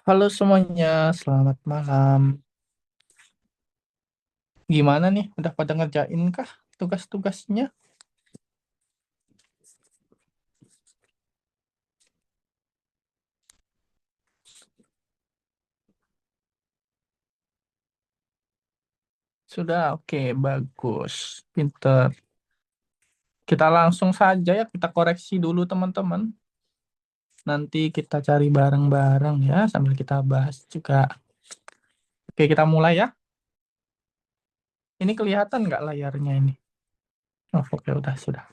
Halo semuanya, selamat malam. Gimana nih, udah pada ngerjain kah tugas-tugasnya? Sudah, oke, bagus. Pinter. Kita langsung saja ya, kita koreksi dulu teman-teman. Nanti kita cari bareng-bareng ya, sambil kita bahas juga. Oke, kita mulai ya. Ini kelihatan nggak layarnya ini? Oh, oke, udah, sudah.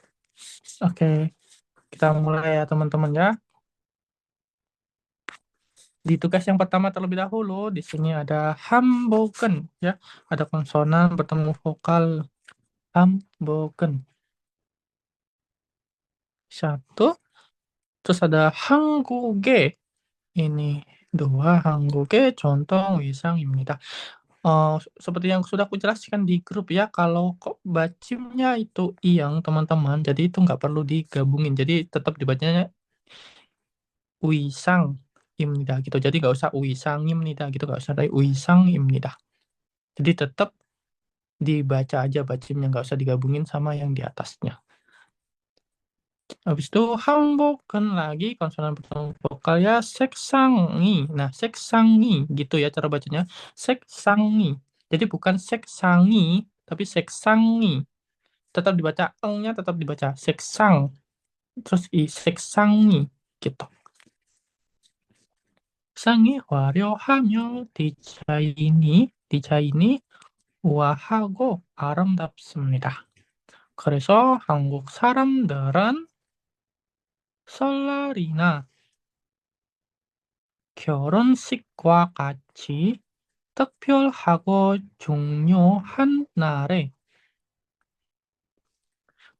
Oke, kita mulai ya teman-teman ya. Di tugas yang pertama terlebih dahulu, di sini ada hamboken ya. Ada konsonan bertemu vokal hamboken. Satu, terus ada 한국에. Ini dua, 한국에 contoh 위상입니다. Seperti yang sudah aku jelaskan di grup ya, kalau kok bacimnya itu iyang teman-teman, jadi itu nggak perlu digabungin, jadi tetap dibacanya 위상입니다 gitu. Jadi nggak usah 위상입니다 gitu, nggak usah ada 위상입니다. Jadi tetap dibaca aja bacimnya, nggak usah digabungin sama yang di atasnya. Habis itu hamburger lagi konsonan bertemu vokal ya seksangi. Nah, seksangi gitu ya cara bacanya. Seksangi. Jadi bukan seksangi, tapi seksangi. Tetap dibaca eng-nya tetap dibaca seksang. Terus seksangi gitu. 상이 화려하며 디자인이 우아하고 아름답습니다. 그래서 한국 사람들은 설날이나 결혼식과 같이 특별하고 중요한 날에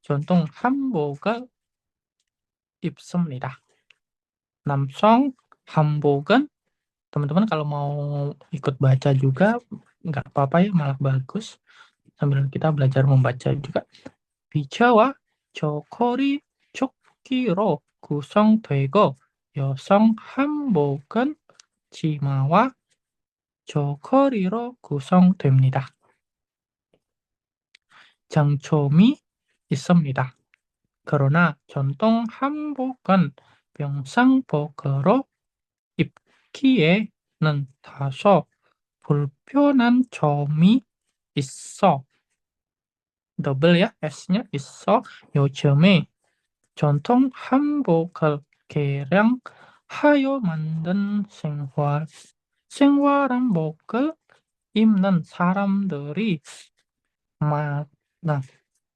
전통 한복을 입습니다. 남성 한복은 teman-teman kalau mau ikut baca juga nggak apa-apa ya, malah bagus. Sambil kita belajar membaca juga. 비자와 저고리 조끼로 구성되고 여성 한복은 치마와 저고리로 구성됩니다. 장점이 있습니다. 그러나 전통 한복은 평상복으로 입기에는 다소 불편한 점이 있어. 더블 ya S-nya 있어. 요즘에 전통 한복을 개량하여 만든 생활한복을 입는 사람들이 많아.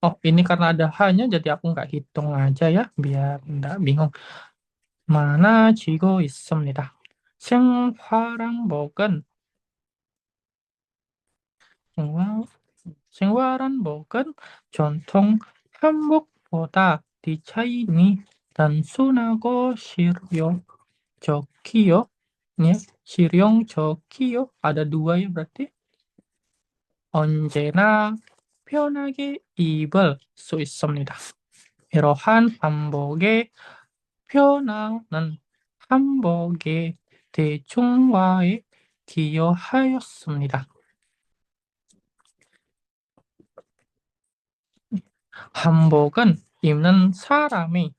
Ini karena ada H-nya jadi aku nggak hitung aja ya, biar nggak bingung. 많아지고 있습니다. 생활한복은 생활, 생활한복은 전통 한복보다 디자인이 단순하고 실용적이요. 네, 실용적이요. Ada dua ya berarti. 언제나 편하게 입을 수 있습니다. 이러한 한복의 편안한 한복의 대중화에 기여하였습니다. 한복은 입는 사람의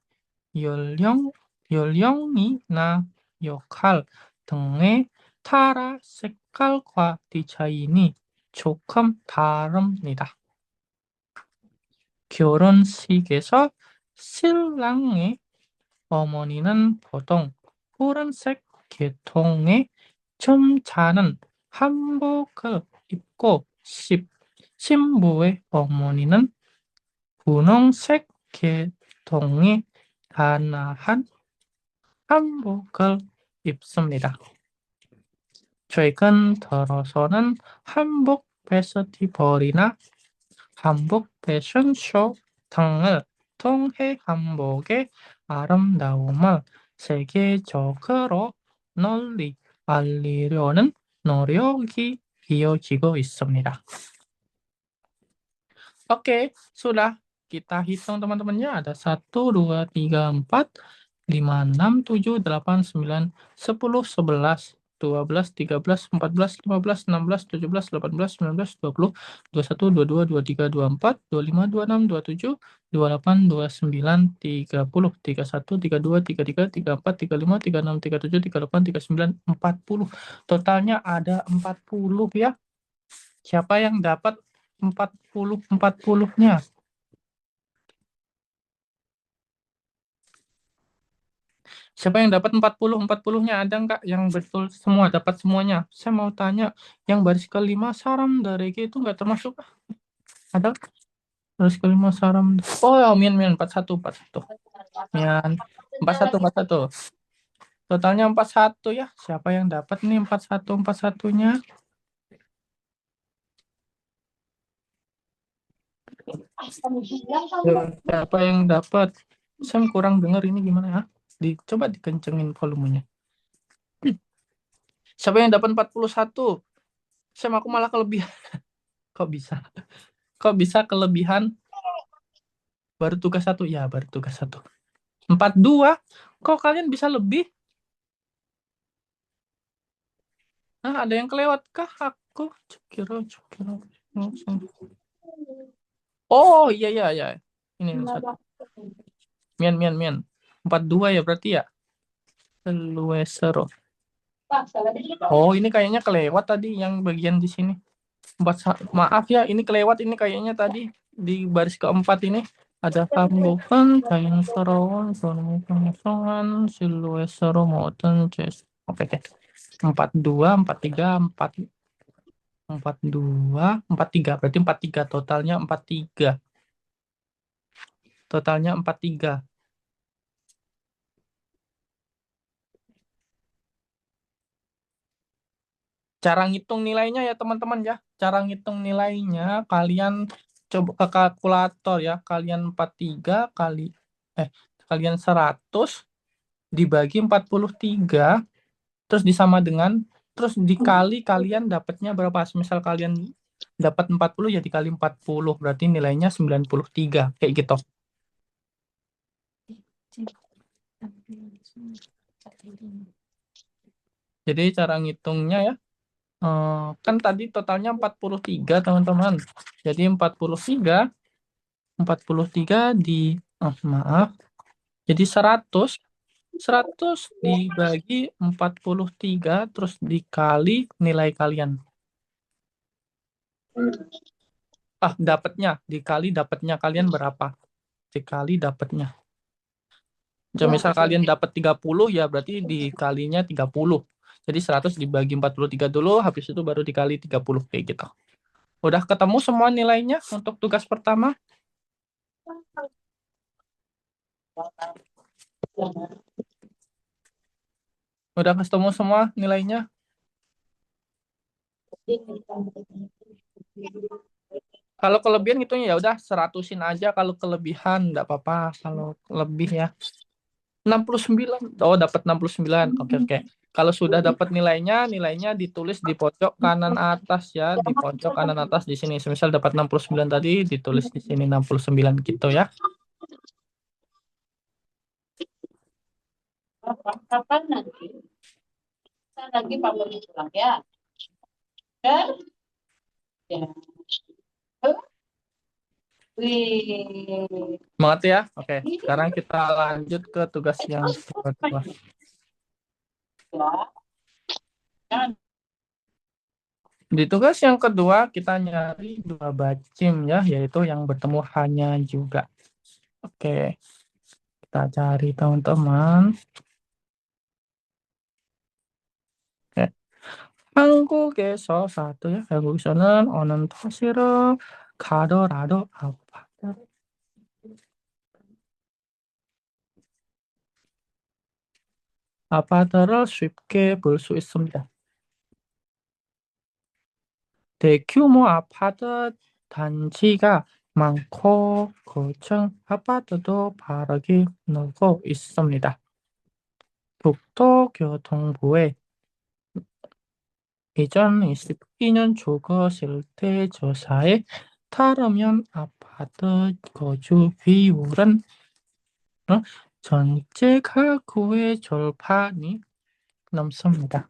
연령이나 역할 등에 따라 색깔과 디자인이 조금 다릅니다. 결혼식에서 신랑의 어머니는 보통 푸른색 계통의 점잖은 한복을 입고 신부의 어머니는 분홍색 계통의 단아한 한복을 입습니다. 최근 들어서는 한복 페스티벌이나 한복 패션쇼 등을 통해 한복의 아름다움을 세계적으로 널리 알리려는 노력이 이어지고 있습니다. Oke, sudah. Kita hitung teman-temannya. Ada 1, 2, 3, 4, 5, 6, 7, 8, 9, 10, 11. 12, 13, 14, 15, 16, 17, 18, 19, 20, 21, 22, 23, 24, 25, 26, 27, 28, 29, 30, 31, 32, 33, 34, 35, 36, 37, 38, 39, 40. Totalnya ada 40 ya. Siapa yang dapat 40-40-nya? Siapa yang dapat 40-40-nya? Ada nggak yang betul semua, dapat semuanya? Saya mau tanya, yang baris kelima Saram dari itu nggak termasuk? Ada baris kelima Saram. Oh, ya, Mian, 41, 41. Mian, 41, 41. Totalnya 41 ya. Siapa yang dapat nih 41, 41-nya? Siapa yang dapat? Saya kurang dengar ini gimana ya? Coba dikencengin volumenya. Siapa yang dapat 41? Saya aku malah kelebihan. Kok bisa? Kok bisa kelebihan? Baru tugas satu. Ya, baru tugas satu. 42. Kok kalian bisa lebih? Nah, ada yang kelewat kah? Aku cekiro. Oh, iya, iya, iya. Ini satu. Mian. 42 ya berarti ya? Luesero. Oh, ini kayaknya kelewat tadi yang bagian di sini. Maaf ya, ini kelewat ini kayaknya tadi di baris keempat ini. Ada tambuhan, kain serawan, ekonomi pemasangan, siluesero, mountain, chest. Oke, oke. 42, 43, 43. Berarti 43. Totalnya 43. Totalnya 43. Cara ngitung nilainya ya teman-teman ya. Cara ngitung nilainya kalian coba ke kalkulator ya. Kalian 43 kali kalian 100 dibagi 43 terus disama dengan terus dikali kalian dapatnya berapa? Misal kalian dapat 40 ya dikali 40 berarti nilainya 93 kayak gitu. Jadi cara ngitungnya ya kan tadi totalnya 43 teman-teman. Jadi 43 di maaf. Jadi 100 dibagi 43 terus dikali nilai kalian. Dapatnya kalian berapa? Dikali dapatnya. Jadi misal kalian dapat 30 ya berarti dikalinya 30. Jadi 100 dibagi 43 dulu, habis itu baru dikali 30 kayak gitu. Udah ketemu semua nilainya untuk tugas pertama? Udah ketemu semua nilainya? Kalau kelebihan gitu ya udah 100-in aja kalau kelebihan, enggak apa-apa kalau lebih ya. 69. Oh, dapat 69. Oke, oke. Kalau sudah dapat nilainya ditulis di pojok kanan atas ya, di pojok kanan atas di sini. Misal dapat 69 tadi, ditulis di sini 69 gitu ya. Kapan nanti? Lagi Pak Boni pulang ya. Kan? Ya. Wih. Semangat ya. Oke, sekarang kita lanjut ke tugas yang kedua. Ya. Di tugas yang kedua kita nyari dua bacim ya, yaitu yang bertemu hanya juga. Oke, kita cari teman-teman. Oke. 한국에서 satu ya, 한국에서는 어느 도시로 가더라도 아파트를 쉽게 볼 수 있습니다. 대규모 아파트 단지가 많고 고층 아파트도 바르게 늘고 있습니다. 국토교통부의 2022년 주거 실태 조사에 따르면 아파트 거주 비율은 전체 가구의 절반이 넘습니다.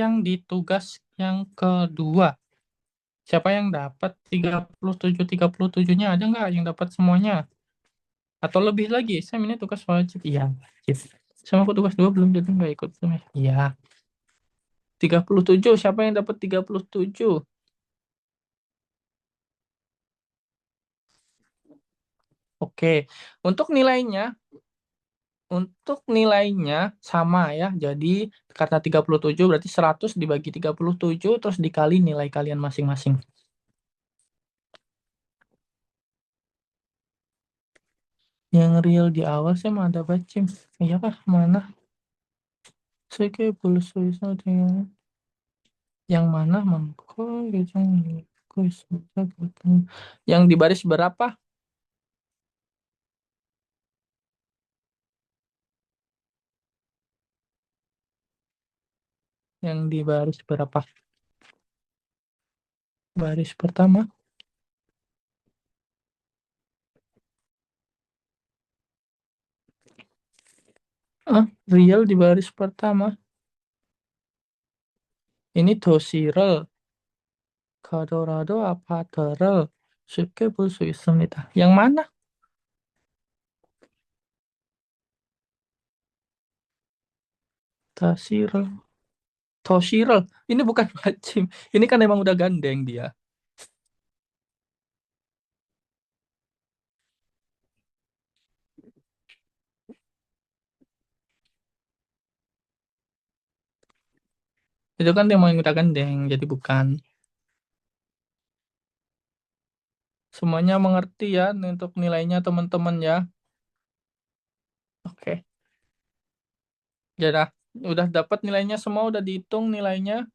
yang di tugas yang kedua. Siapa yang dapat 37-37-nya? Ada nggak yang dapat semuanya? Atau lebih lagi? Sam, ini tugas wajib. Iya, wajib. Sama aku tugas 2 belum, jadi nggak ikut. Iya. 37. Siapa yang dapat 37? Oke. Untuk nilainya, sama ya. Jadi karena 37 berarti 100 dibagi 37 terus dikali nilai kalian masing-masing. Yang real di awal saya mah ada bacim. Iya kah? Mana? Saya kayak boleh dengan yang mana mangko gitu. Yang di baris berapa? Yang di baris berapa? Baris pertama. Real di baris pertama. Ini dosirel. Kadorado apa terel? 쉽게 볼 수 있습니다. Yang mana? Tasirel. Tosirel. Ini bukan bacim. Ini kan emang udah gandeng dia. Itu kan emang udah gandeng, jadi bukan. Semuanya mengerti ya untuk nilainya teman-teman ya. Oke. Ya udah dapat nilainya semua, udah dihitung nilainya.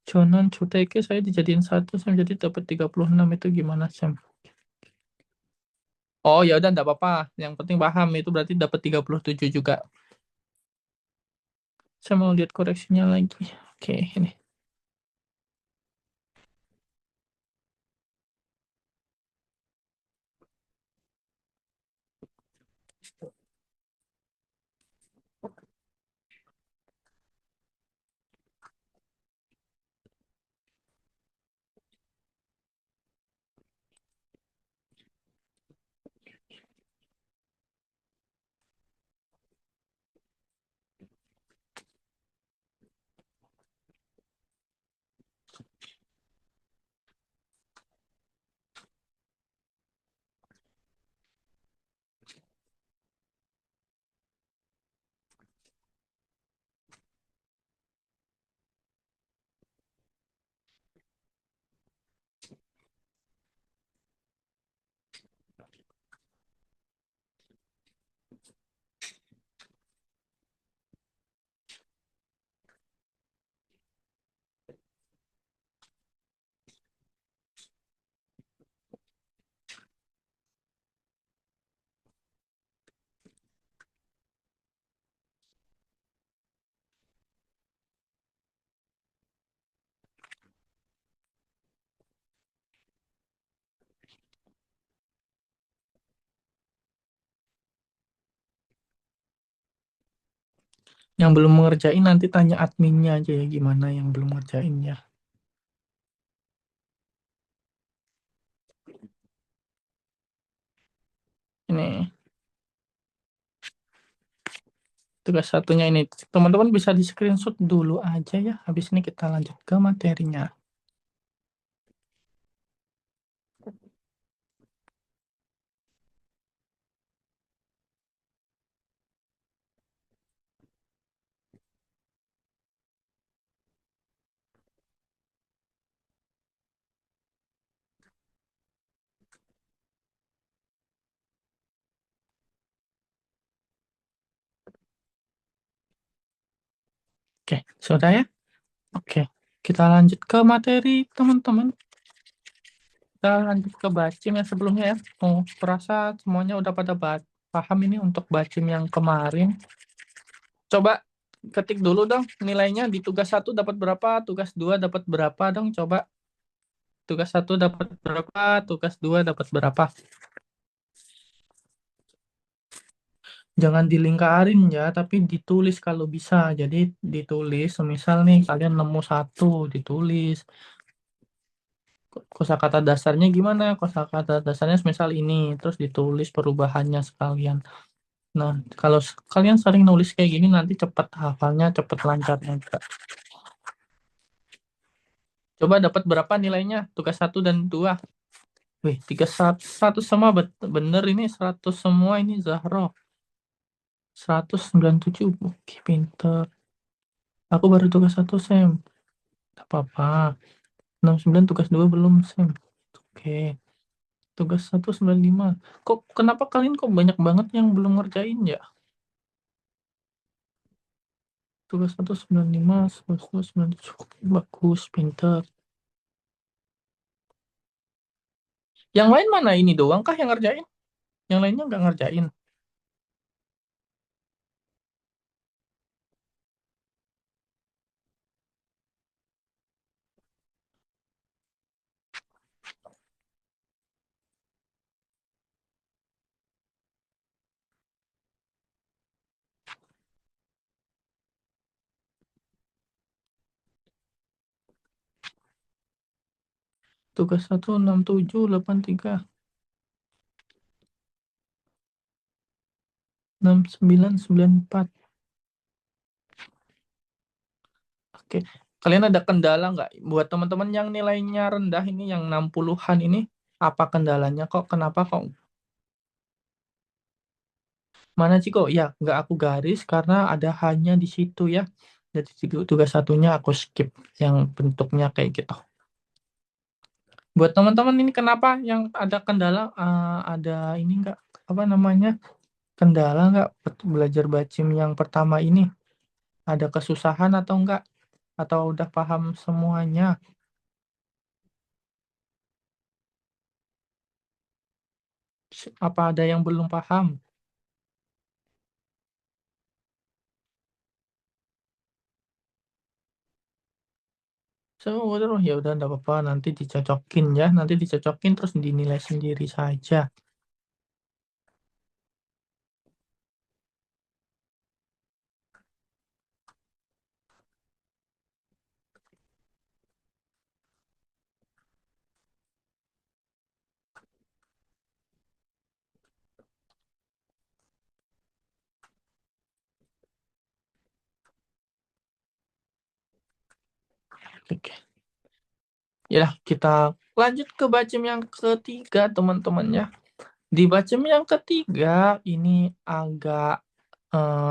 Jonan Cuteke saya dijadiin 1 Sam, jadi dapat 36 itu gimana Sam? Oh ya udah enggak apa-apa. Yang penting paham itu berarti dapat 37 juga. Saya mau lihat koreksinya lagi. Oke, ini. Yang belum mengerjain nanti tanya adminnya aja ya gimana yang belum ngerjainnya. Ini tugas satunya ini. Teman-teman bisa di screenshot dulu aja ya. Habis ini kita lanjut ke materinya. Oke, sudah ya? Oke, kita lanjut ke materi teman-teman. Kita lanjut ke bacim yang sebelumnya ya. Oh, perasa semuanya udah pada paham ini untuk bacim yang kemarin. Coba ketik dulu dong nilainya di tugas 1 dapat berapa, tugas 2 dapat berapa dong. Coba tugas 1 dapat berapa, tugas 2 dapat berapa. Jangan dilingkarin ya, tapi ditulis kalau bisa. Jadi ditulis, misal nih kalian nemu 1, ditulis. Kosakata dasarnya gimana? Kosakata dasarnya misal ini, terus ditulis perubahannya sekalian. Nah, kalau kalian sering nulis kayak gini nanti cepat hafalnya, cepat lancarnya juga. Coba dapat berapa nilainya? Tugas 1 dan 2. Wih, 100 semua bener ini 100 semua ini Zahro. 197. Oke, pinter. Aku baru tugas 1 Sam. Tak apa-apa. 69 tugas 2 belum Sam. Oke. Tugas 195. Kok kenapa kalian kok banyak banget yang belum ngerjain ya? Tugas 195, 197. Bagus, pinter. Yang lain mana ini doang kah yang ngerjain? Yang lainnya nggak ngerjain. Tugas 16783, 6994. Oke. Kalian ada kendala nggak? Buat teman-teman yang nilainya rendah ini, yang 60-an ini, apa kendalanya kok? Kenapa kok? Mana sih kok? Ya, nggak aku garis karena ada hanya di situ ya. Jadi tugas satunya aku skip yang bentuknya kayak gitu. Buat teman-teman ini kenapa yang ada kendala? Ada ini nggak? Apa namanya? Kendala nggak belajar bacim yang pertama ini? Ada kesusahan atau enggak? Atau udah paham semuanya? Apa ada yang belum paham? Seluruh ya udah enggak apa-apa, nanti dicocokin ya, nanti dicocokin terus dinilai sendiri saja. Oke. Ya, kita lanjut ke bacem yang ketiga, teman-teman ya. Di bacem yang ketiga ini agak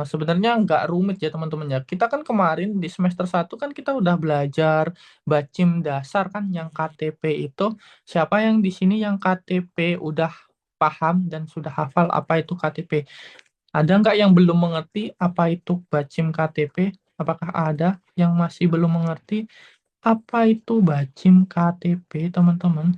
sebenarnya nggak rumit ya teman-teman ya. Kita kan kemarin di semester 1 kan kita udah belajar bacem dasar kan yang KTP itu. Siapa yang di sini yang KTP udah paham dan sudah hafal apa itu KTP? Ada nggak yang belum mengerti apa itu bacem KTP? Apakah ada yang masih belum mengerti apa itu bacem KTP, teman-teman?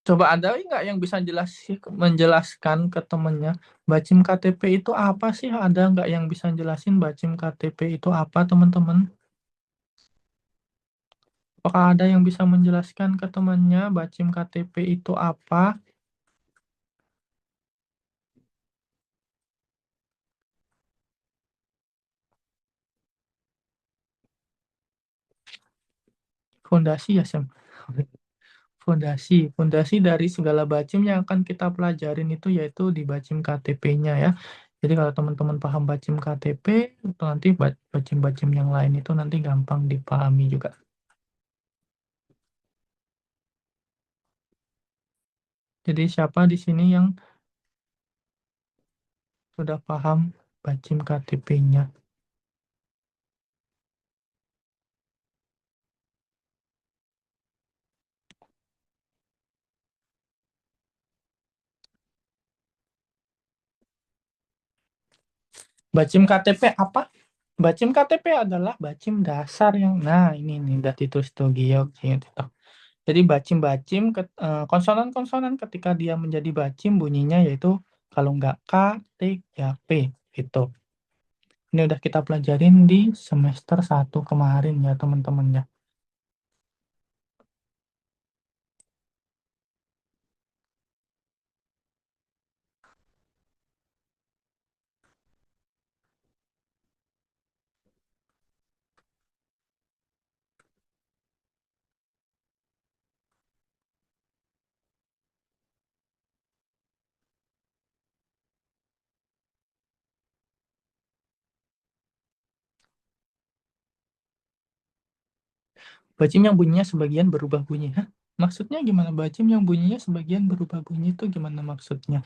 Coba ada nggak yang bisa menjelaskan ke temennya, bacem KTP itu apa sih? Ada nggak yang bisa jelasin bacem KTP itu apa, teman-teman? Apakah ada yang bisa menjelaskan ke temannya bacem KTP itu apa? Fondasi ya, Sam? Fondasi dari segala bacem yang akan kita pelajarin itu yaitu di bacem KTP-nya ya. Jadi kalau teman-teman paham bacem KTP, itu nanti bacem-bacem yang lain itu nanti gampang dipahami juga. Jadi siapa di sini yang sudah paham bacem KTP-nya? Bacem KTP apa? Bacem KTP adalah bacem dasar yang, nah ini nih udah ditulis tuh Giok. Jadi bacem-bacem konsonan-konsonan ketika dia menjadi bacem bunyinya yaitu kalau nggak K, T, ya P gitu. Ini udah kita pelajarin di semester 1 kemarin ya teman-teman ya. Bacem yang bunyinya sebagian berubah bunyi. Hah? Maksudnya gimana? Bacem yang bunyinya sebagian berubah bunyi itu gimana maksudnya?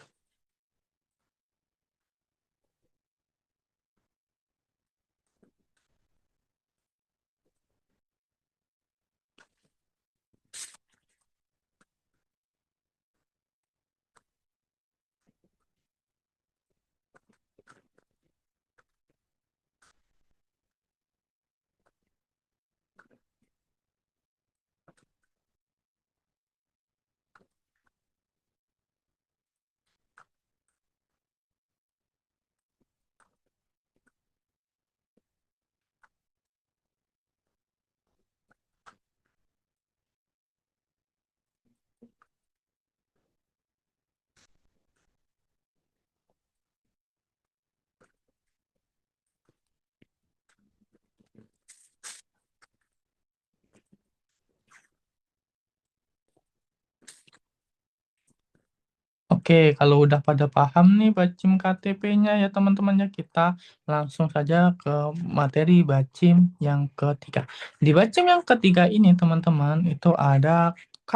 Oke, kalau udah pada paham nih bacem KTP-nya ya teman-teman ya, kita langsung saja ke materi bacem yang ketiga. Di bacem yang ketiga ini teman-teman itu ada K,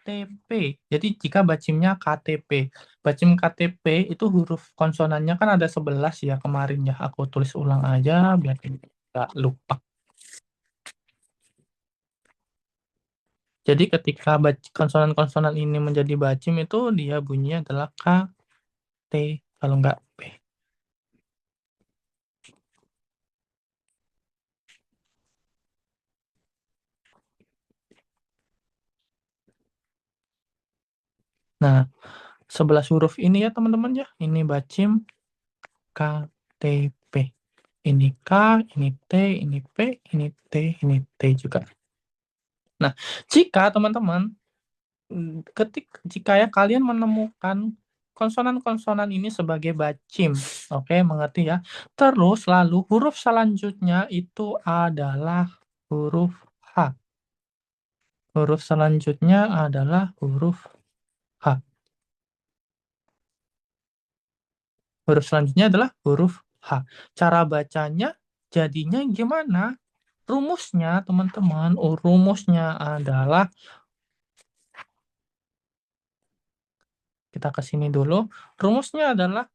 KTP. Jadi jika bacimnya KTP. Bacim KTP itu huruf konsonannya kan ada 11 ya kemarin ya. Aku tulis ulang aja biar tidak lupa. Jadi ketika konsonan-konsonan ini menjadi bacim itu dia bunyinya adalah K, T, kalau nggak P. Nah, 11 huruf ini ya teman-teman ya. Ini bacim K, T, P. Ini K, ini T, ini P, ini T, ini T juga. Nah, jika teman-teman jika ya kalian menemukan konsonan-konsonan ini sebagai bacim, oke, mengerti ya. Terus lalu huruf selanjutnya itu adalah huruf H. Huruf selanjutnya adalah huruf H. Huruf selanjutnya adalah huruf H. Cara bacanya jadinya gimana? Rumusnya, teman-teman, rumusnya adalah kita ke sini dulu. Rumusnya adalah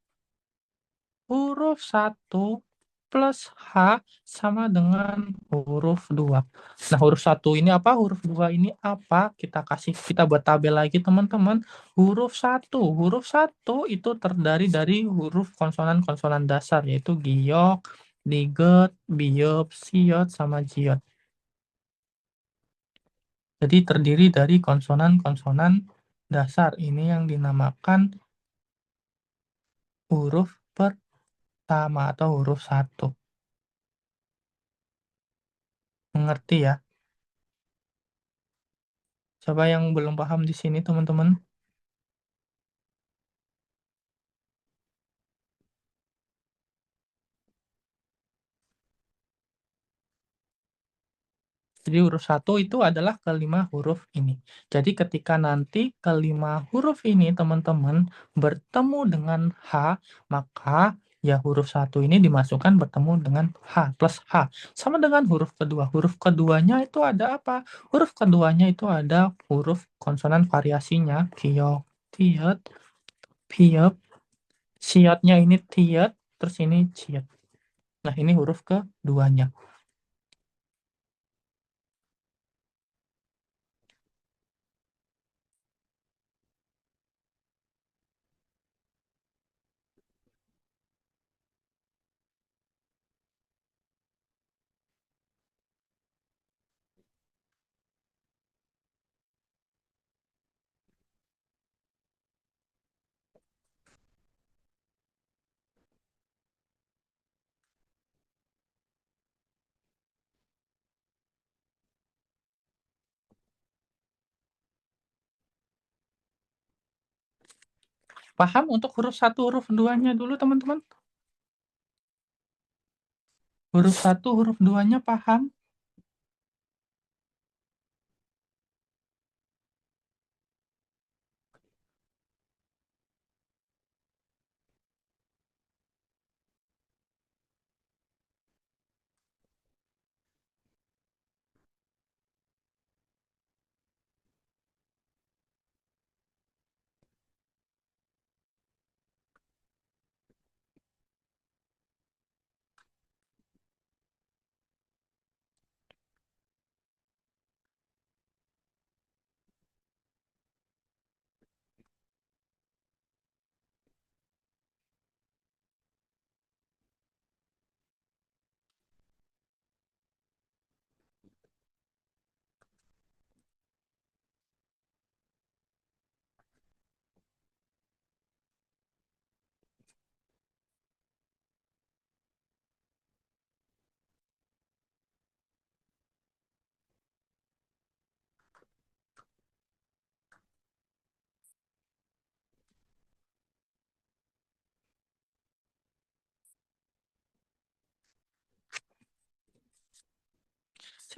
huruf 1 plus H sama dengan huruf 2. Nah, huruf 1 ini apa? Huruf 2 ini apa? Kita buat tabel lagi, teman-teman. Huruf 1 itu terdiri dari huruf konsonan-konsonan dasar, yaitu giok, diget, biop, siot, sama jiot. Jadi terdiri dari konsonan-konsonan dasar. Ini yang dinamakan huruf pertama atau huruf 1. Mengerti ya? Coba yang belum paham di sini, teman-teman. Jadi huruf 1 itu adalah kelima huruf ini. Jadi ketika nanti kelima huruf ini, teman-teman, bertemu dengan H, maka ya huruf 1 ini dimasukkan bertemu dengan H plus H. Sama dengan huruf kedua. Huruf keduanya itu ada apa? Huruf keduanya itu ada huruf konsonan variasinya. Kiok, tiet, piep, siotnya ini tiet, terus ini ciet. Nah, ini huruf keduanya. Paham untuk huruf 1, huruf 2-nya dulu, teman-teman? Huruf 1, huruf 2-nya paham?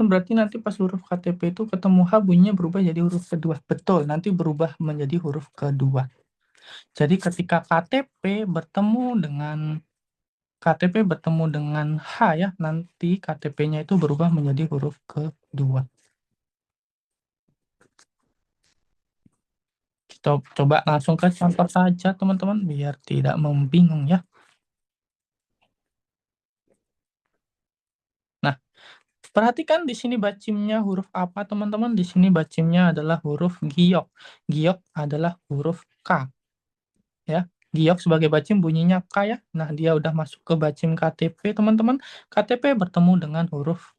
Berarti nanti pas huruf KTP itu ketemu H bunyinya berubah jadi huruf kedua. Betul, nanti berubah menjadi huruf kedua. Jadi ketika KTP bertemu dengan H ya, nanti KTP-nya itu berubah menjadi huruf kedua. Coba langsung ke contoh saja, teman-teman, biar tidak membingung ya. Nah, perhatikan di sini bacimnya huruf apa, teman-teman? Di sini bacimnya adalah huruf giok. Giok adalah huruf K, ya. Giok sebagai bacim bunyinya K ya. Nah, dia udah masuk ke bacim KTP, teman-teman. KTP bertemu dengan huruf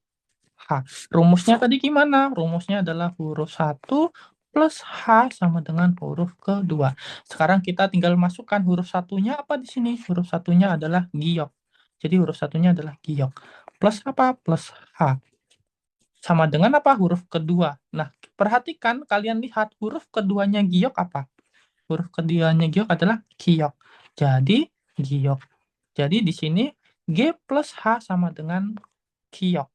H. Rumusnya tadi gimana? Rumusnya adalah huruf 1 plus H sama dengan huruf kedua. Sekarang kita tinggal masukkan huruf satunya apa di sini? Huruf satunya adalah giok. Jadi huruf satunya adalah giok. Plus apa? Plus H. Sama dengan apa? Huruf kedua. Nah, perhatikan, kalian lihat huruf keduanya giok apa? Huruf keduanya giok adalah kiok. Jadi, giok. Jadi di sini G plus H sama dengan kiok.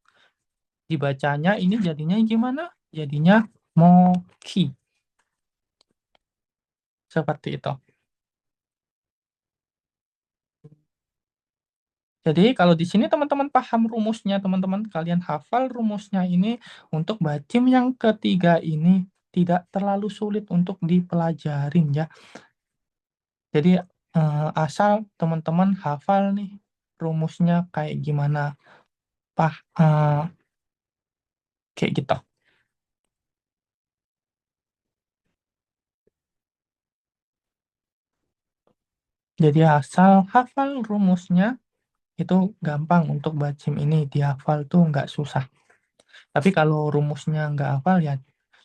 Dibacanya ini jadinya gimana? Jadinya moki. Seperti itu. Jadi kalau di sini teman-teman paham rumusnya, teman-teman kalian hafal rumusnya ini untuk bacim yang ketiga ini tidak terlalu sulit untuk dipelajarin ya. Jadi asal teman-teman hafal nih rumusnya kayak gimana, kayak gitu. Jadi asal hafal rumusnya itu gampang untuk bacim ini dihafal tuh nggak susah. Tapi kalau rumusnya nggak hafal ya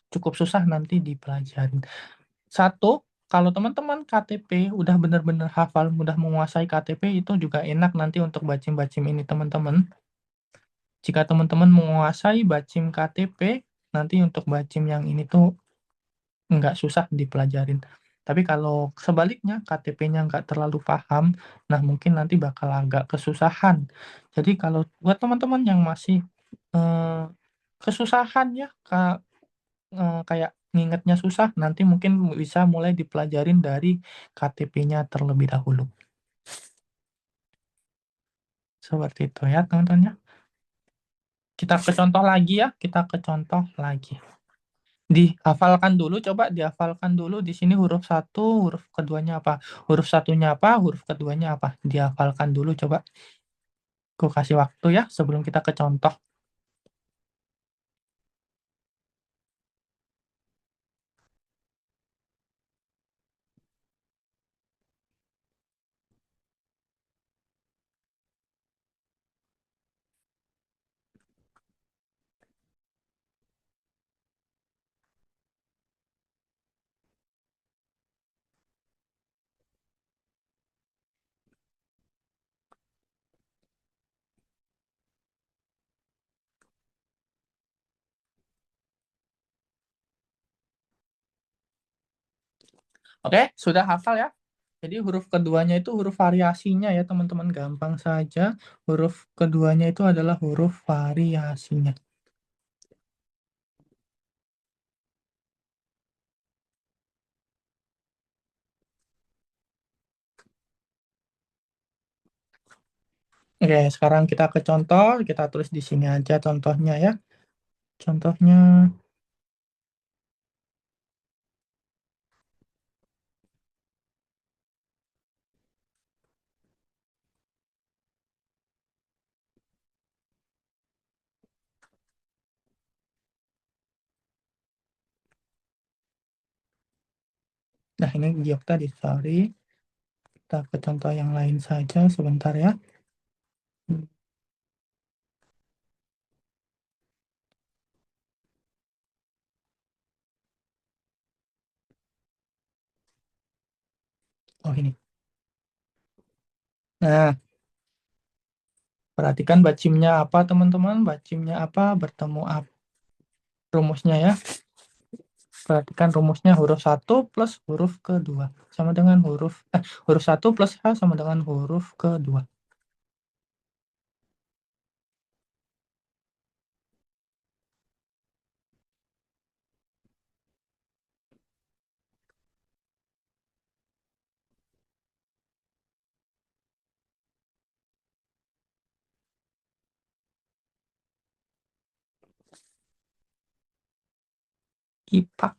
cukup susah nanti dipelajarin. Satu, kalau teman-teman KTP udah benar-benar hafal, mudah menguasai KTP itu juga enak nanti untuk bacim-bacim ini teman-teman. Jika teman-teman menguasai bacim KTP, nanti untuk bacim yang ini tuh nggak susah dipelajarin. Tapi kalau sebaliknya KTP-nya nggak terlalu paham, nah mungkin nanti bakal agak kesusahan. Jadi kalau buat teman-teman yang masih eh, kesusahan ya, kayak ngingetnya susah, nanti mungkin bisa mulai dipelajarin dari KTP-nya terlebih dahulu. Seperti itu ya teman-teman ya. Kita ke contoh lagi ya, kita ke contoh lagi. Dihafalkan dulu, coba dihafalkan dulu di sini huruf satu, huruf keduanya apa? Huruf satunya apa, huruf keduanya apa? Dihafalkan dulu coba. Aku kasih waktu ya sebelum kita ke contoh. Oke, sudah hafal ya? Jadi huruf keduanya itu huruf variasinya ya teman-teman. Gampang saja. Huruf keduanya itu adalah huruf variasinya. Oke, sekarang kita ke contoh. Kita tulis di sini aja contohnya ya. Contohnya, nah ini giok tadi, sorry. Kita ke contoh yang lain saja sebentar ya. Oh ini. Nah, perhatikan bacimnya apa teman-teman. Bacimnya apa, bertemu apa. Rumusnya ya. Perhatikan rumusnya huruf satu plus huruf kedua. Sama dengan huruf satu plus H sama dengan huruf kedua. Kipak.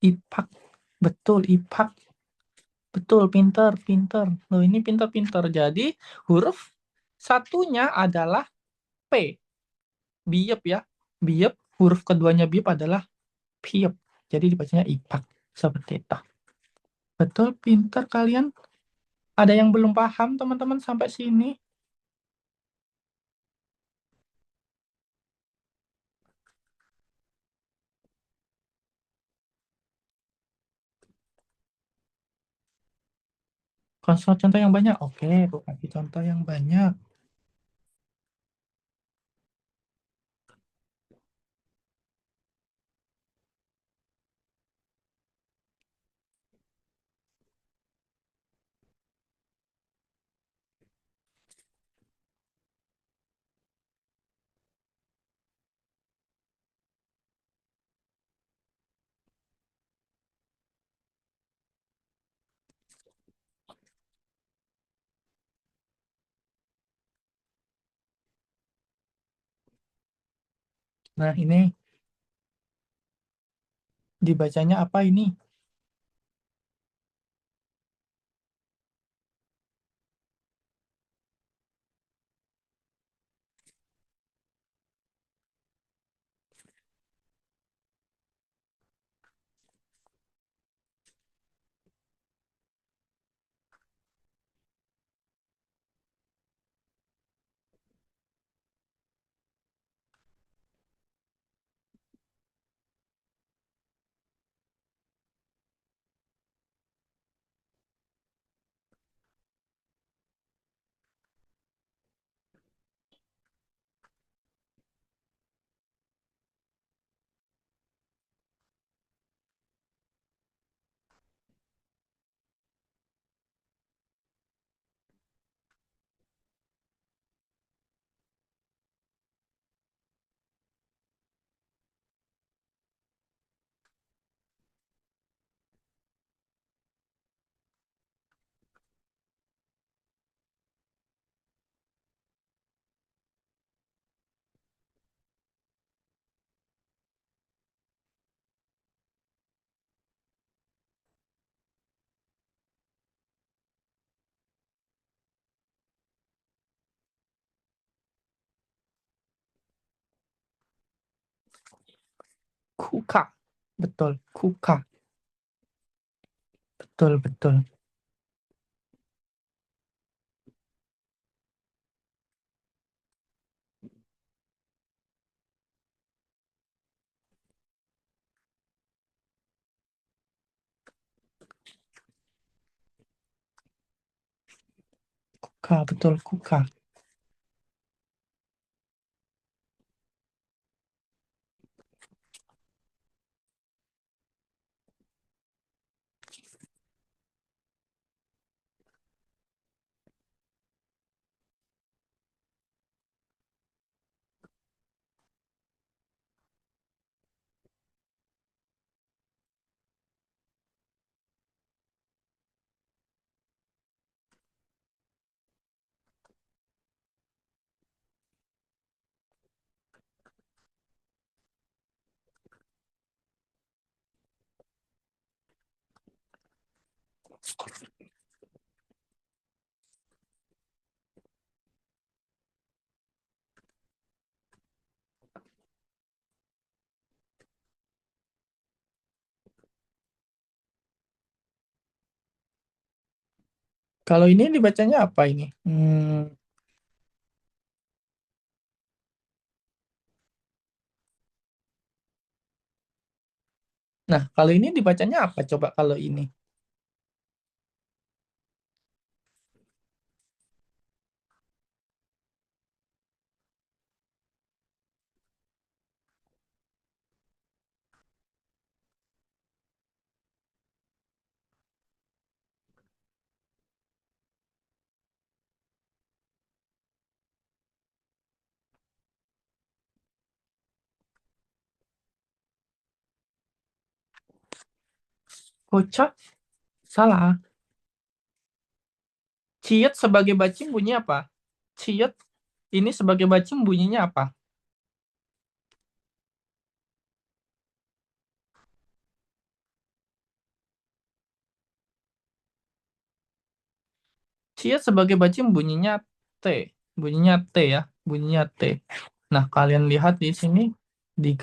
Ipak. Betul, ipak. Betul, pinter, pinter. Loh, ini pinter-pinter. Jadi, huruf satunya adalah P. Biep ya. Biep, huruf keduanya biep adalah piep. Jadi dibacanya ipak. Seperti itu. Betul, pinter kalian. Ada yang belum paham, teman-teman, sampai sini? Contoh yang banyak. Oke, aku kasih contoh yang banyak. Nah, ini dibacanya apa ini? Kuka. Betul, kuka. Betul, betul. Kuka, betul, kuka. Kalau ini dibacanya apa ini? Nah, kalau ini dibacanya apa? Coba kalau ini. Kocak? Salah. Ciet sebagai bacing bunyi apa? Ciet ini sebagai bacing bunyinya apa? Ciat sebagai bacim bunyinya T. Bunyinya T ya. Bunyinya T. Nah, kalian lihat di sini di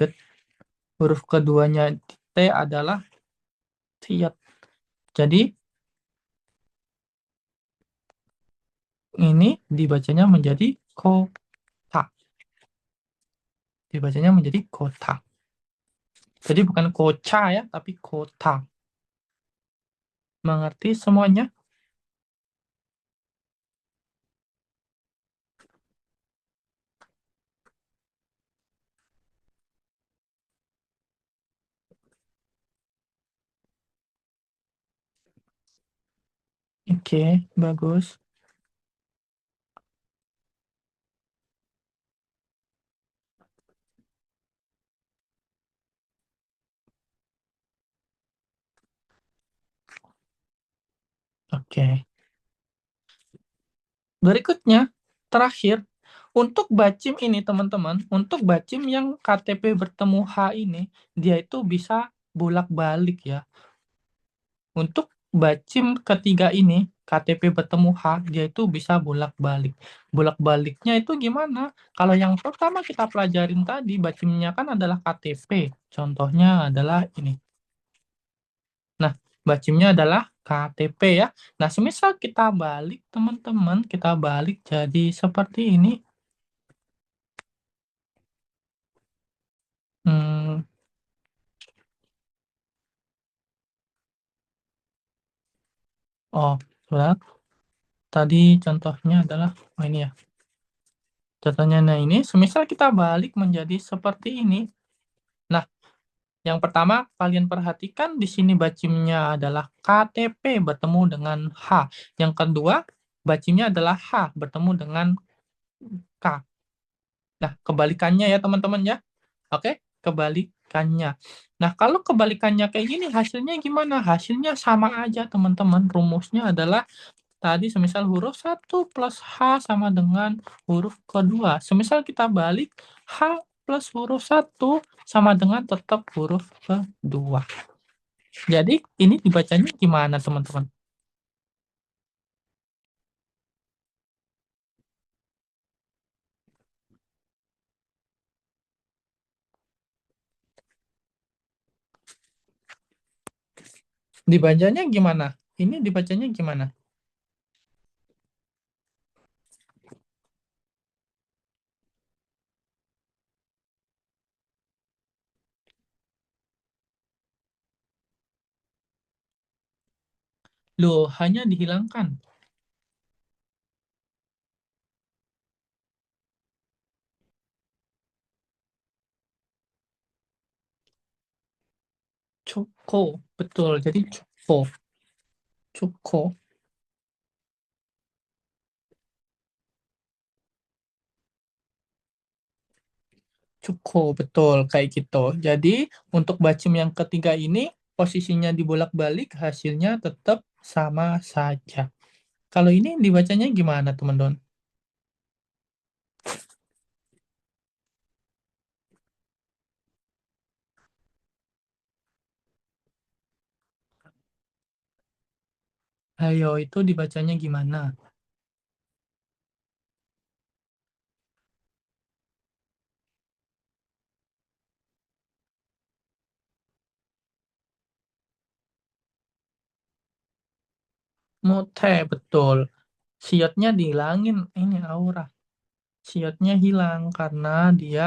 huruf keduanya T adalah ciat. Jadi ini dibacanya menjadi kota. Dibacanya menjadi kota. Jadi bukan koca ya, tapi kota. Mengerti semuanya? Oke, bagus. Oke. Berikutnya, terakhir, untuk bacim ini teman-teman, untuk bacim yang KTP bertemu H ini, dia itu bisa bolak-balik ya. Untuk bacim ketiga ini, KTP bertemu H, dia itu bisa bolak-balik. Bolak-baliknya itu gimana? Kalau yang pertama kita pelajarin tadi, bacimnya kan adalah KTP. Contohnya adalah ini. Nah, bacimnya adalah KTP ya. Nah, semisal kita balik, teman-teman, kita balik jadi seperti ini. Hmm, oh, surat. Tadi contohnya adalah, oh ini ya. Contohnya, nah ini, semisal kita balik menjadi seperti ini. Nah, yang pertama, kalian perhatikan di sini bacimnya adalah KTP bertemu dengan H. Yang kedua, bacimnya adalah H bertemu dengan K. Nah, kebalikannya ya teman-teman ya. Oke, kebalikannya. Nah, kalau kebalikannya kayak gini, hasilnya gimana? Hasilnya sama aja teman-teman. Rumusnya adalah tadi semisal huruf 1 plus H sama dengan huruf kedua. Semisal kita balik, H plus huruf 1 sama dengan tetap huruf kedua. Jadi ini dibacanya gimana teman-teman? Dibacanya gimana? Ini dibacanya gimana? Loh, hanya dihilangkan. Cuko, betul. Jadi cuko, cuko, cuko, betul kayak gitu. Jadi untuk bacem yang ketiga ini posisinya dibolak-balik, hasilnya tetap sama saja. Kalau ini dibacanya gimana, teman-teman? Ayo, itu dibacanya gimana? Mote, betul. Siotnya dihilangin. Ini aura. Siotnya hilang karena dia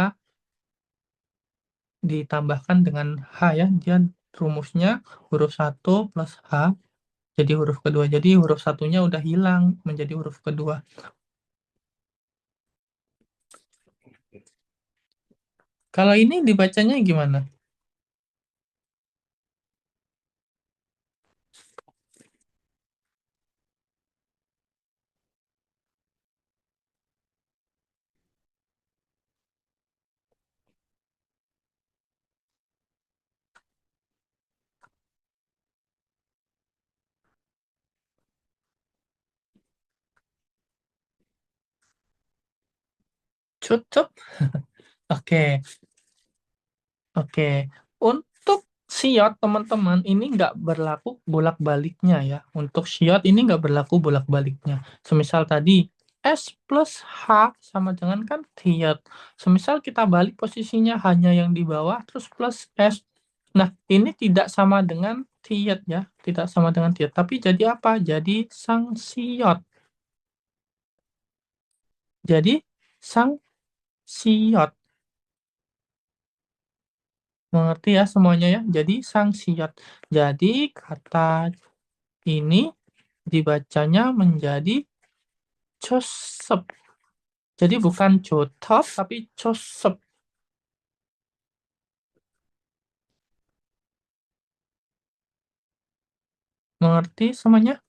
ditambahkan dengan H ya. Dia rumusnya huruf 1 plus H jadi huruf kedua. Jadi huruf satunya udah hilang menjadi huruf kedua. Kalau ini dibacanya gimana? Cukup? Oke, oke. Untuk Siot, teman-teman, ini nggak berlaku bolak-baliknya ya. Untuk siot ini nggak berlaku bolak-baliknya. Semisal tadi, S plus H sama dengan kan thiot. Semisal kita balik posisinya hanya yang di bawah, terus plus S. Nah, ini tidak sama dengan thiot ya. Tidak sama dengan thiot. Tapi jadi apa? Jadi sang siot. Jadi sang siot. Mengerti ya semuanya ya? Jadi sang siot. Jadi kata ini dibacanya menjadi cosep. Jadi bukan cotop, tapi cosep. Mengerti semuanya?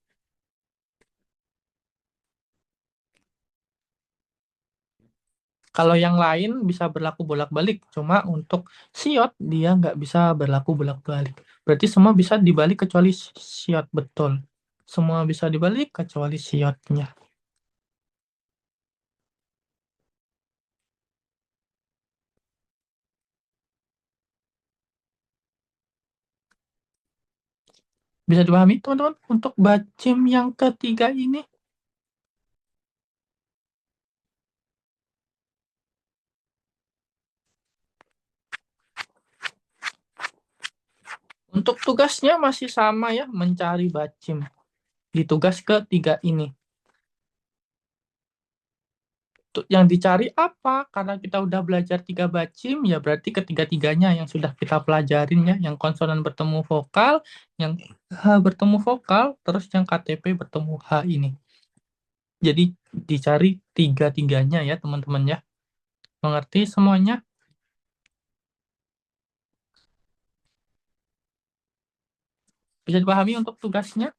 Kalau yang lain bisa berlaku bolak-balik. Cuma untuk siot, dia nggak bisa berlaku bolak-balik. Berarti semua bisa dibalik kecuali siot, betul. Semua bisa dibalik kecuali siotnya. Bisa dipahami, teman-teman? Untuk bacem yang ketiga ini, untuk tugasnya masih sama ya, mencari bacem. Di tugas ketiga ini. Yang dicari apa? Karena kita udah belajar 3 bacem, ya berarti ketiga-tiganya yang sudah kita pelajarin ya, yang konsonan bertemu vokal, yang H bertemu vokal, terus yang KTP bertemu H ini. Jadi dicari tiga-tiganya ya teman-teman ya. Mengerti semuanya? Bisa dipahami untuk tugasnya?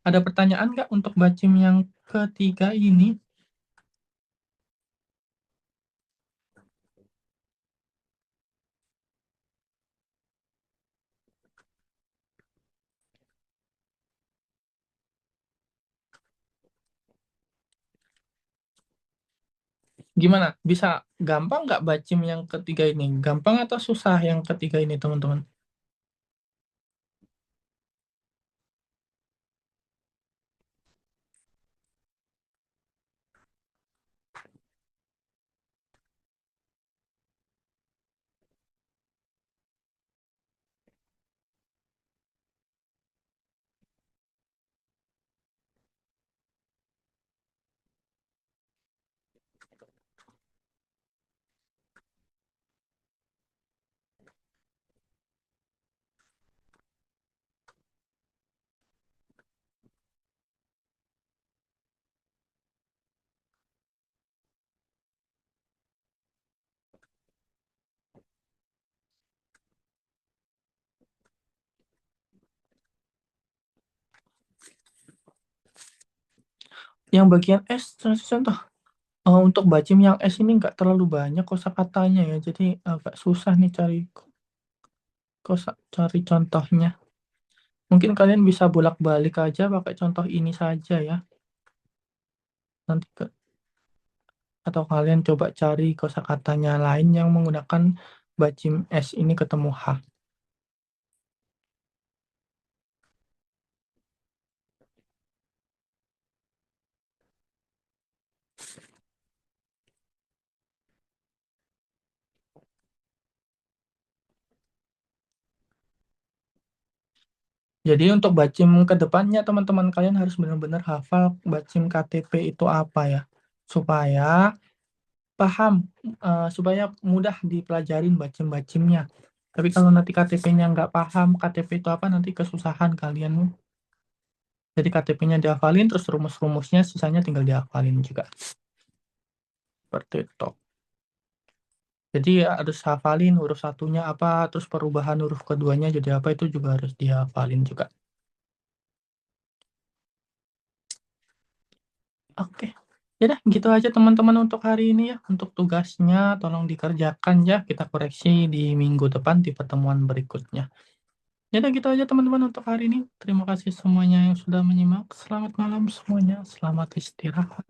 Ada pertanyaan nggak untuk bacem yang ketiga ini? Gimana? Bisa gampang nggak bacem yang ketiga ini? Gampang atau susah yang ketiga ini teman-teman? Yang bagian S, contoh. Untuk bacem yang S ini nggak terlalu banyak kosakatanya ya, jadi agak susah nih cari contohnya. Mungkin kalian bisa bolak-balik aja pakai contoh ini saja ya. Nanti atau kalian coba cari kosakatanya lain yang menggunakan bacem S ini ketemu H. Jadi untuk bacem ke depannya teman-teman kalian harus benar-benar hafal bacem KTP itu apa ya. Supaya paham, supaya mudah dipelajarin bacem-bacemnya. Tapi kalau nanti KTP-nya nggak paham KTP itu apa, nanti kesusahan kalian. Jadi KTP-nya dihafalin, terus rumus-rumusnya sisanya tinggal dihafalin juga. Seperti itu. Jadi ya harus hafalin huruf satunya apa, terus perubahan huruf keduanya jadi apa, itu juga harus dihafalin juga. Oke. Ya dah, gitu aja teman-teman untuk hari ini ya. Untuk tugasnya tolong dikerjakan ya. Kita koreksi di minggu depan di pertemuan berikutnya. Ya udah gitu aja teman-teman untuk hari ini. Terima kasih semuanya yang sudah menyimak. Selamat malam semuanya. Selamat istirahat.